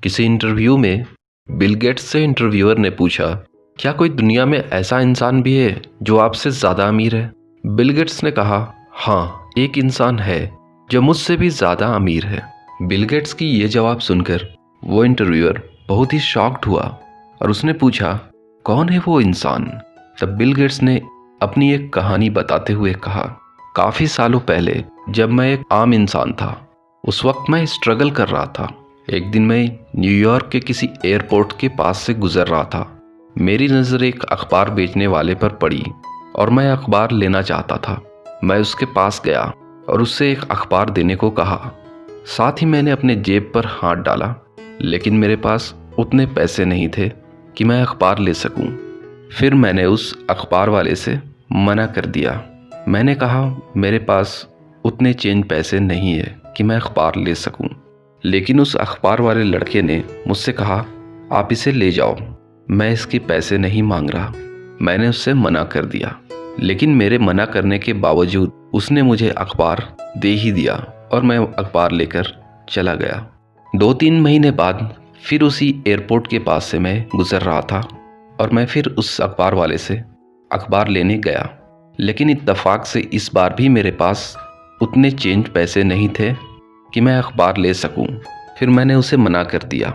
किसी इंटरव्यू में Bill Gates से इंटरव्यूअर ने पूछा, क्या कोई दुनिया में ऐसा इंसान भी है जो आपसे ज़्यादा अमीर है? बिल गेट्स ने कहा, हाँ, एक इंसान है जो मुझसे भी ज़्यादा अमीर है। बिल गेट्स की ये जवाब सुनकर वो इंटरव्यूअर बहुत ही शॉक्ड हुआ और उसने पूछा, कौन है वो इंसान? तब बिल गेट्स ने अपनी एक कहानी बताते हुए कहा, काफ़ी सालों पहले जब मैं एक आम इंसान था, उस वक्त मैं स्ट्रगल कर रहा था। एक दिन मैं न्यूयॉर्क के किसी एयरपोर्ट के पास से गुजर रहा था। मेरी नज़र एक अखबार बेचने वाले पर पड़ी और मैं अखबार लेना चाहता था। मैं उसके पास गया और उससे एक अखबार देने को कहा। साथ ही मैंने अपने जेब पर हाथ डाला, लेकिन मेरे पास उतने पैसे नहीं थे कि मैं अखबार ले सकूं। फिर मैंने उस अखबार वाले से मना कर दिया। मैंने कहा, मेरे पास उतने चेंज पैसे नहीं है कि मैं अखबार ले सकूं। लेकिन उस अखबार वाले लड़के ने मुझसे कहा, आप इसे ले जाओ, मैं इसके पैसे नहीं मांग रहा। मैंने उससे मना कर दिया, लेकिन मेरे मना करने के बावजूद उसने मुझे अखबार दे ही दिया और मैं अखबार लेकर चला गया। 2-3 महीने बाद फिर उसी एयरपोर्ट के पास से मैं गुजर रहा था और मैं फिर उस अखबार वाले से अखबार लेने गया, लेकिन इत्तेफाक से इस बार भी मेरे पास उतने चेंज पैसे नहीं थे कि मैं अखबार ले सकूं। फिर मैंने उसे मना कर दिया,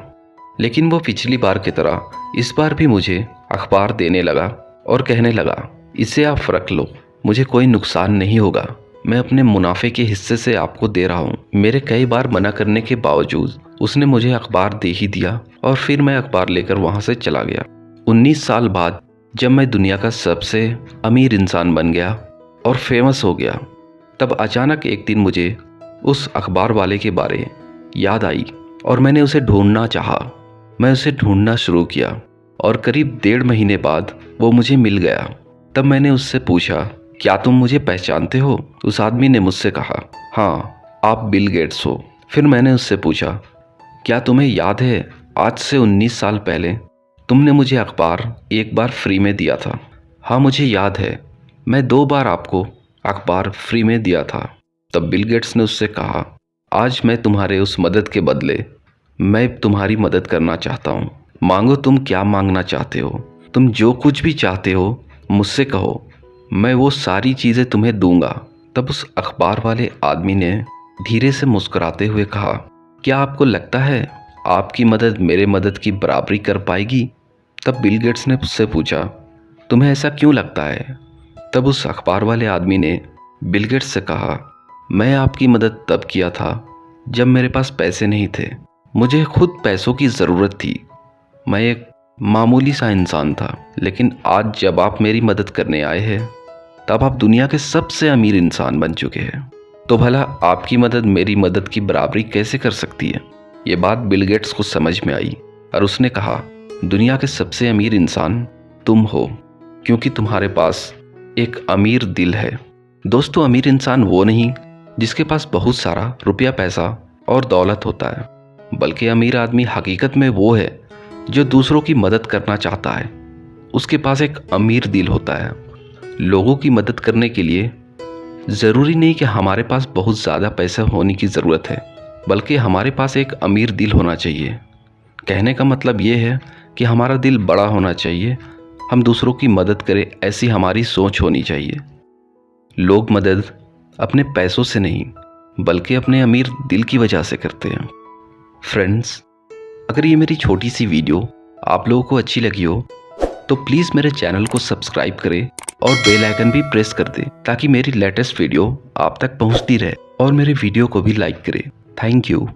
लेकिन वो पिछली बार की तरह इस बार भी मुझे अखबार देने लगा और कहने लगा, इसे आप रख लो, मुझे कोई नुकसान नहीं होगा, मैं अपने मुनाफे के हिस्से से आपको दे रहा हूँ। मेरे कई बार मना करने के बावजूद उसने मुझे अखबार दे ही दिया और फिर मैं अखबार लेकर वहाँ से चला गया। 19 साल बाद जब मैं दुनिया का सबसे अमीर इंसान बन गया और फेमस हो गया, तब अचानक एक दिन मुझे उस अखबार वाले के बारे याद आई और मैंने उसे ढूंढना चाहा। मैं उसे ढूंढना शुरू किया और करीब 1.5 महीने बाद वो मुझे मिल गया। तब मैंने उससे पूछा, क्या तुम मुझे पहचानते हो? उस आदमी ने मुझसे कहा, हाँ, आप बिल गेट्स हो। फिर मैंने उससे पूछा, क्या तुम्हें याद है आज से 19 साल पहले तुमने मुझे अखबार एक बार फ्री में दिया था? हाँ, मुझे याद है, मैं 2 बार आपको अखबार फ्री में दिया था। तब बिल गेट्स ने उससे कहा, आज मैं तुम्हारे उस मदद के बदले मैं तुम्हारी मदद करना चाहता हूँ। मांगो, तुम क्या मांगना चाहते हो? तुम जो कुछ भी चाहते हो मुझसे कहो, मैं वो सारी चीज़ें तुम्हें दूंगा। तब उस अखबार वाले आदमी ने धीरे से मुस्कुराते हुए कहा, क्या आपको लगता है आपकी मदद मेरे मदद की बराबरी कर पाएगी? तब बिल गेट्स ने उससे पूछा, तुम्हें ऐसा क्यों लगता है? तब उस अखबार वाले आदमी ने बिल गेट्स से कहा, मैं आपकी मदद तब किया था जब मेरे पास पैसे नहीं थे। मुझे खुद पैसों की ज़रूरत थी। मैं एक मामूली सा इंसान था, लेकिन आज जब आप मेरी मदद करने आए हैं, तब आप दुनिया के सबसे अमीर इंसान बन चुके हैं। तो भला आपकी मदद मेरी मदद की बराबरी कैसे कर सकती है? ये बात बिल गेट्स को समझ में आई और उसने कहा, दुनिया के सबसे अमीर इंसान तुम हो, क्योंकि तुम्हारे पास एक अमीर दिल है। दोस्तों, अमीर इंसान वो नहीं जिसके पास बहुत सारा रुपया पैसा और दौलत होता है, बल्कि अमीर आदमी हकीकत में वो है जो दूसरों की मदद करना चाहता है। उसके पास एक अमीर दिल होता है। लोगों की मदद करने के लिए ज़रूरी नहीं कि हमारे पास बहुत ज़्यादा पैसा होने की ज़रूरत है, बल्कि हमारे पास एक अमीर दिल होना चाहिए। कहने का मतलब ये है कि हमारा दिल बड़ा होना चाहिए, हम दूसरों की मदद करें, ऐसी हमारी सोच होनी चाहिए। लोग मदद अपने पैसों से नहीं, बल्कि अपने अमीर दिल की वजह से करते हैं। फ्रेंड्स, अगर ये मेरी छोटी सी वीडियो आप लोगों को अच्छी लगी हो, तो प्लीज़ मेरे चैनल को सब्सक्राइब करें और बेल आइकन भी प्रेस कर दें, ताकि मेरी लेटेस्ट वीडियो आप तक पहुंचती रहे, और मेरे वीडियो को भी लाइक करें। Thank you.